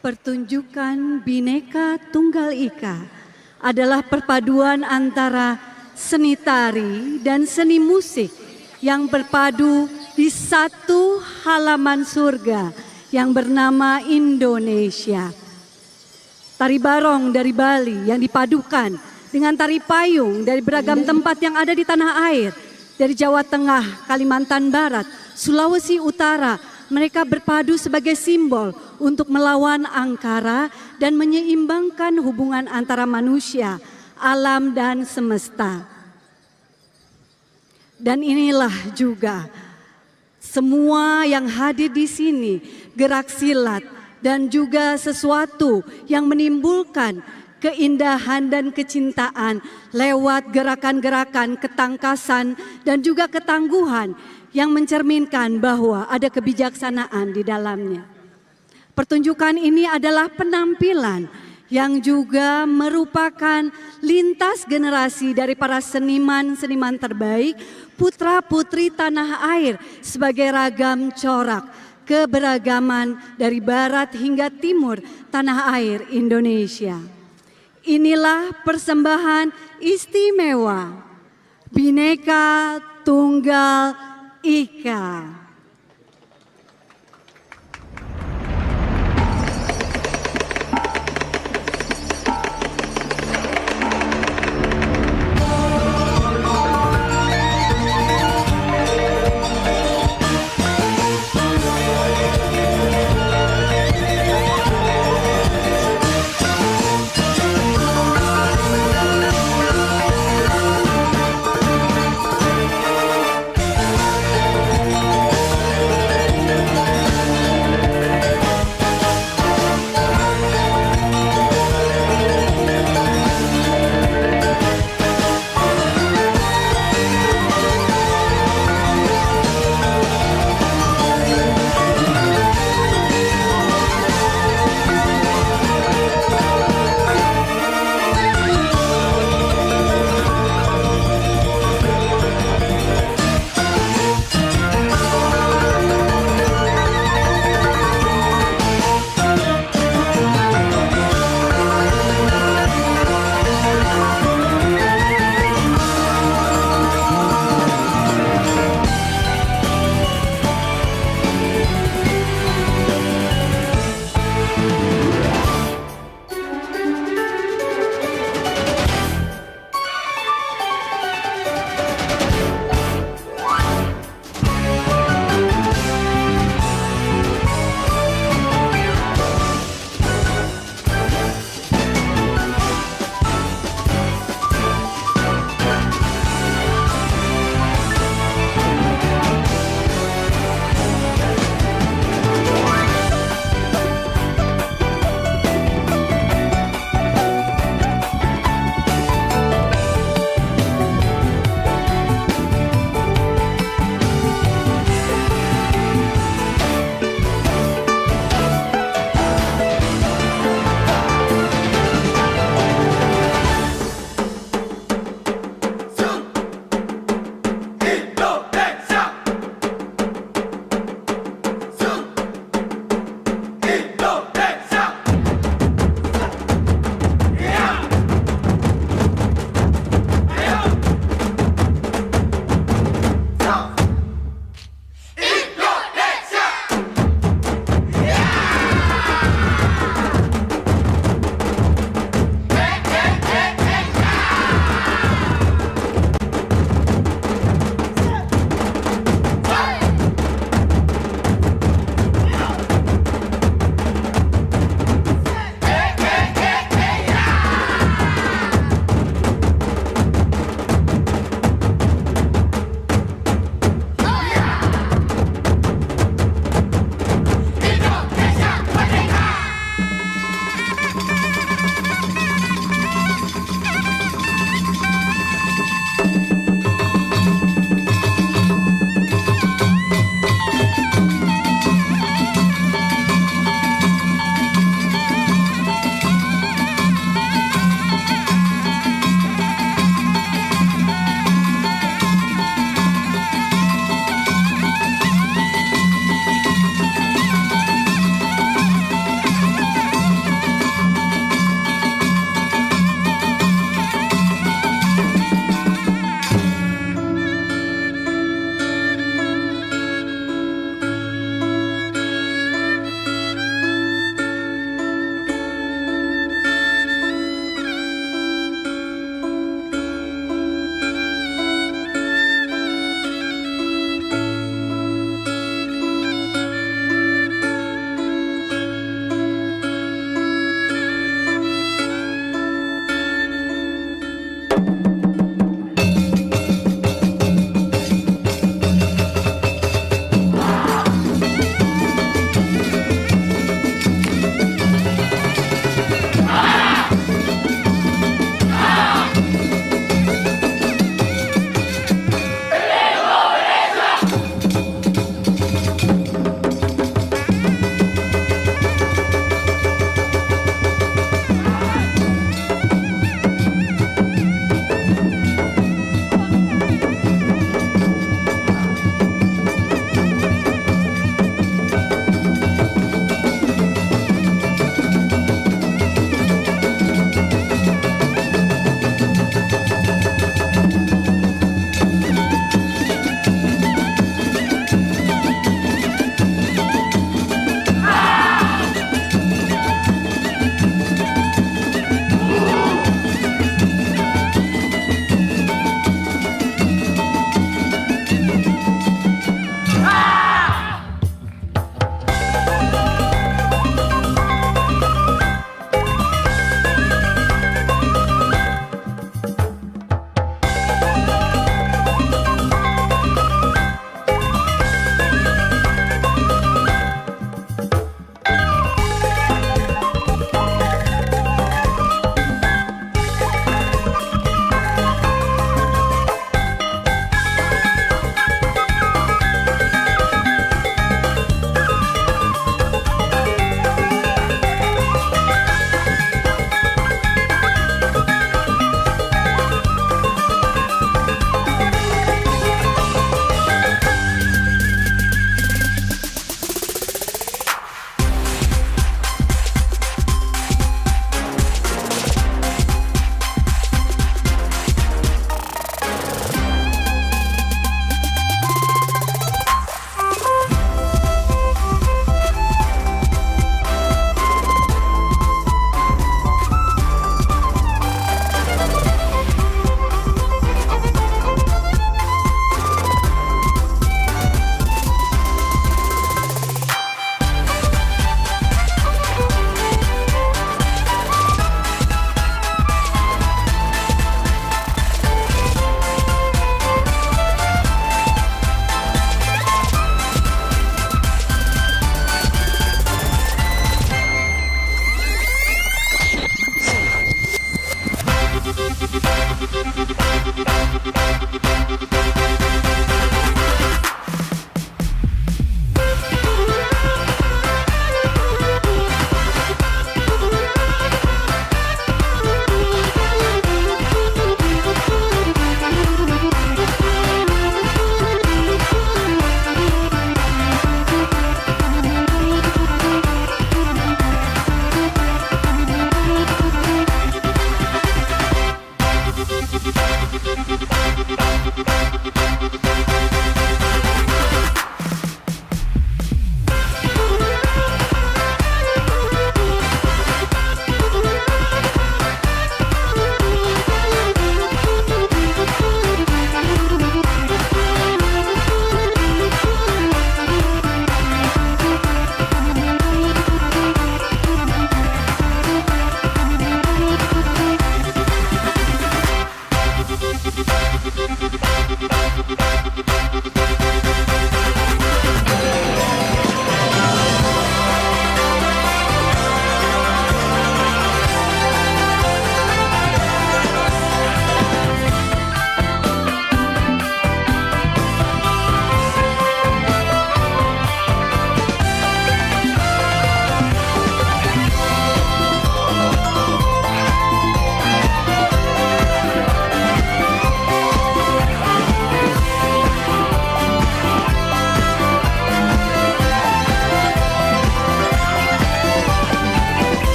Pertunjukan Bhinneka Tunggal Ika adalah perpaduan antara seni tari dan seni musik yang berpadu di satu halaman surga yang bernama Indonesia. Tari barong dari Bali yang dipadukan dengan tari payung dari beragam tempat yang ada di tanah air, dari Jawa Tengah, Kalimantan Barat, Sulawesi Utara, mereka berpadu sebagai simbol untuk melawan angkara dan menyeimbangkan hubungan antara manusia, alam, dan semesta. Dan inilah juga semua yang hadir di sini, gerak silat dan juga sesuatu yang menimbulkan keindahan dan kecintaan lewat gerakan-gerakan ketangkasan dan juga ketangguhan yang mencerminkan bahwa ada kebijaksanaan di dalamnya. Pertunjukan ini adalah penampilan yang juga merupakan lintas generasi dari para seniman-seniman terbaik, putra-putri tanah air sebagai ragam corak keberagaman dari barat hingga timur tanah air Indonesia. Inilah persembahan istimewa Bhinneka Tunggal Ika.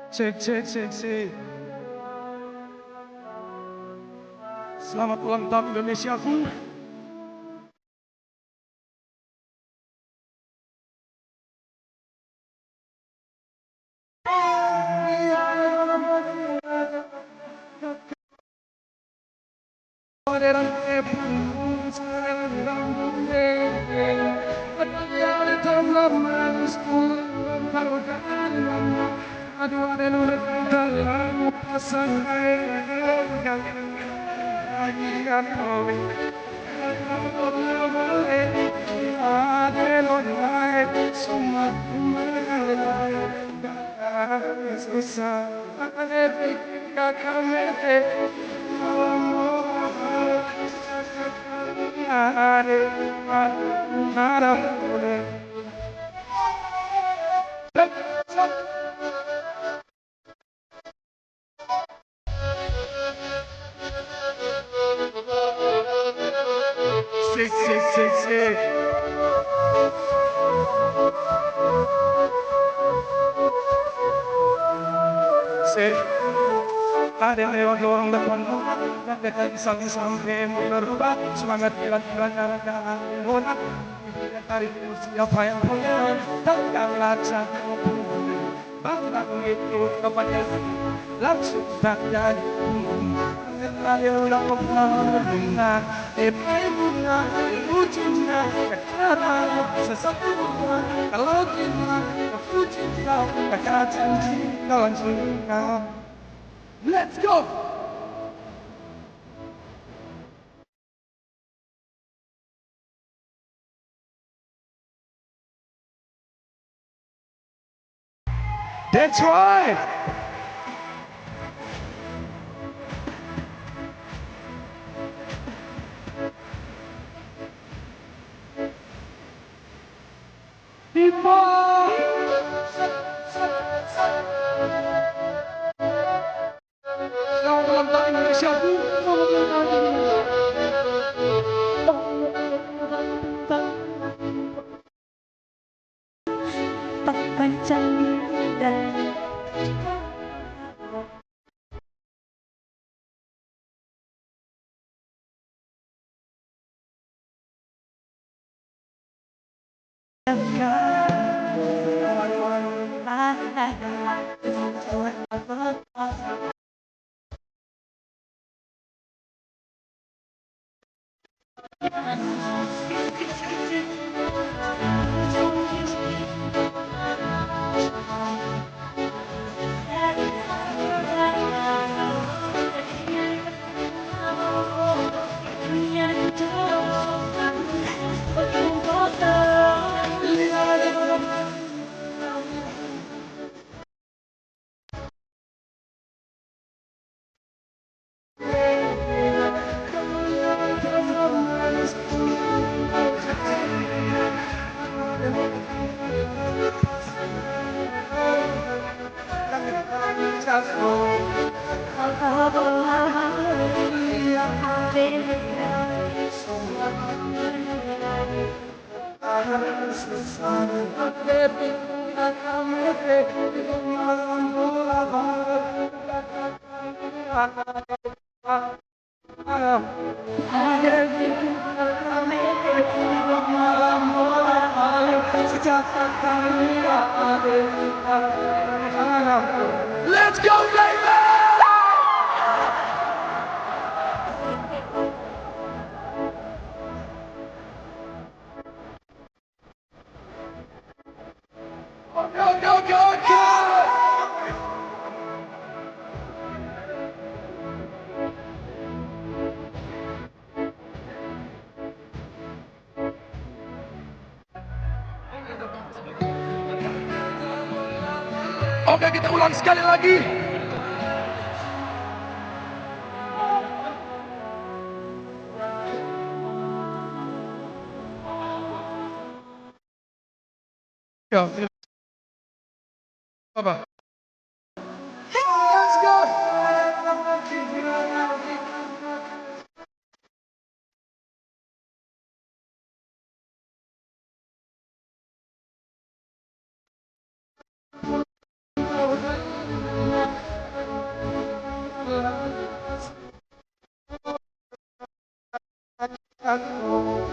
Cek, cek, cek, cek. Selamat ulang tahun Indonesiaku. Sik, sik, sik, sik. Sik. Ada lewat lorong depan, dan sampai menerbang semangat jalan-jalan monat. Hari siapa yang takkan laksa batang itu kepada langsung tak jadi. Ayo lah bunga, bunga, ujungnya cara sesuatu. Kalau kita cinta, kakak cinta langsung. Let's go! That's right! People! Selamat ulang tahun Indonesia, Bu! Selamat ulang tahun Indonesia! Let's go, baby! Go, go, go, go! Oke, kita ulang sekali lagi. Ya, apa? Let's go. Oh,